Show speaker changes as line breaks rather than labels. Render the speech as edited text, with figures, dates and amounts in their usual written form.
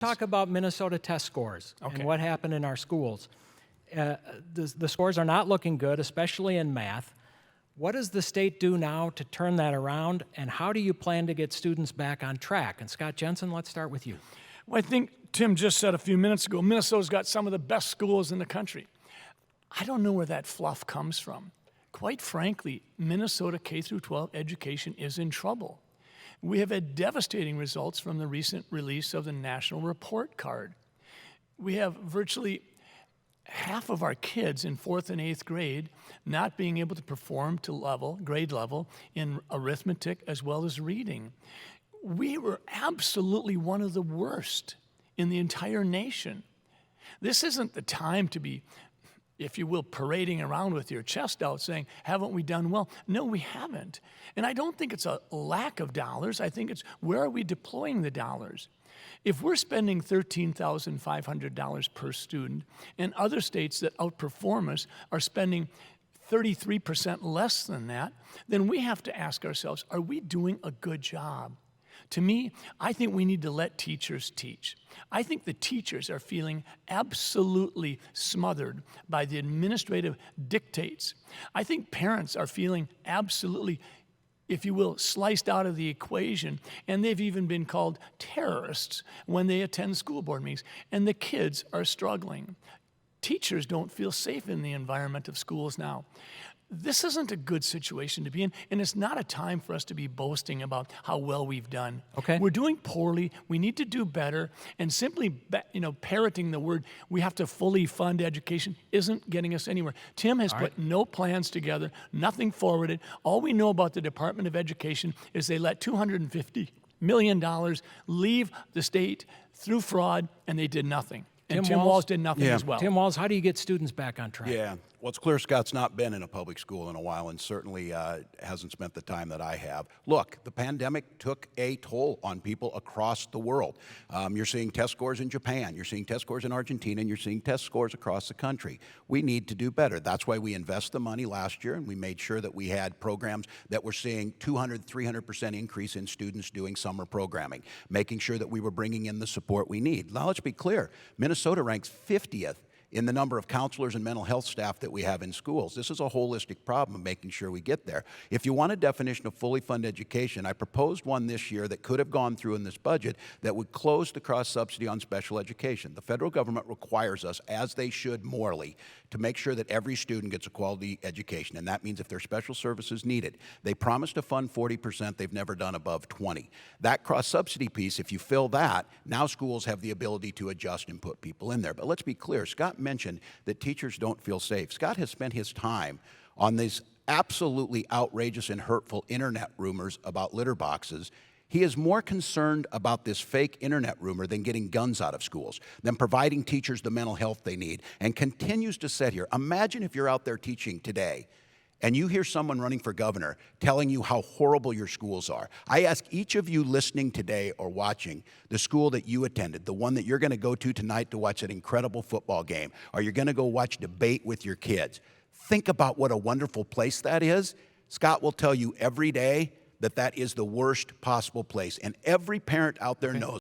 Talk about Minnesota test scores and what happened in our schools. The scores are not looking good, especially in math. What does the state do now to turn that around, and how do you plan to get students back on track? And Scott Jensen, let's start with you.
Well, I think Tim just said a few minutes ago, Minnesota's got some of the best schools in the country. I don't know where that fluff comes from. Quite frankly, Minnesota K-12 education is in trouble. We have had devastating results from the recent release of the National Report Card. We have virtually half of our kids in 4th and 8th grade not being able to perform to grade level in arithmetic as well as reading. We were absolutely one of the worst in the entire nation. This isn't the time to be, if you will, parading around with your chest out saying, haven't we done well? No, we haven't. And I don't think it's a lack of dollars. I think it's where are we deploying the dollars? If we're spending $13,500 per student and other states that outperform us are spending 33% less than that, then we have to ask ourselves, are we doing a good job? To me, I think we need to let teachers teach. I think the teachers are feeling absolutely smothered by the administrative dictates. I think parents are feeling absolutely, if you will, sliced out of the equation, and they've even been called terrorists when they attend school board meetings, and the kids are struggling. Teachers don't feel safe in the environment of schools now. This isn't a good situation to be in, and it's not a time for us to be boasting about how well we've done.
Okay.
We're doing poorly, we need to do better, and simply parroting the word, we have to fully fund education, isn't getting us anywhere. Tim has put no plans together, nothing forwarded. All we know about the Department of Education is they let $250 million leave the state through fraud, and they did nothing. And Tim Walz did nothing as well.
Tim Walz, how do you get students back on track?
Yeah, well, it's clear Scott's not been in a public school in a while and certainly hasn't spent the time that I have. Look, the pandemic took a toll on people across the world. You're seeing test scores in Japan, you're seeing test scores in Argentina, and you're seeing test scores across the country. We need to do better. That's why we invest the money last year, and we made sure that we had programs that were seeing 200, 300% increase in students doing summer programming, making sure that we were bringing in the support we need. Now, let's be clear, Minnesota ranks 50th in the number of counselors and mental health staff that we have in schools. This is a holistic problem of making sure we get there. If you want a definition of fully funded education, I proposed one this year that could have gone through in this budget that would close the cross-subsidy on special education. The federal government requires us, as they should morally, to make sure that every student gets a quality education, and that means if there's special services needed. They promised to fund 40%, they've never done above 20. That cross-subsidy piece, if you fill that, now schools have the ability to adjust and put people in there. But let's be clear, Scott mentioned that teachers don't feel safe. Scott has spent his time on these absolutely outrageous and hurtful internet rumors about litter boxes. He is more concerned about this fake internet rumor than getting guns out of schools, than providing teachers the mental health they need, and continues to sit here. Imagine if you're out there teaching today and you hear someone running for governor telling you how horrible your schools are. I ask each of you listening today or watching the school that you attended, the one that you're going to go to tonight to watch an incredible football game, or you're going to go watch debate with your kids. Think about what a wonderful place that is. Scott will tell you every day that that is the worst possible place, and every parent out there knows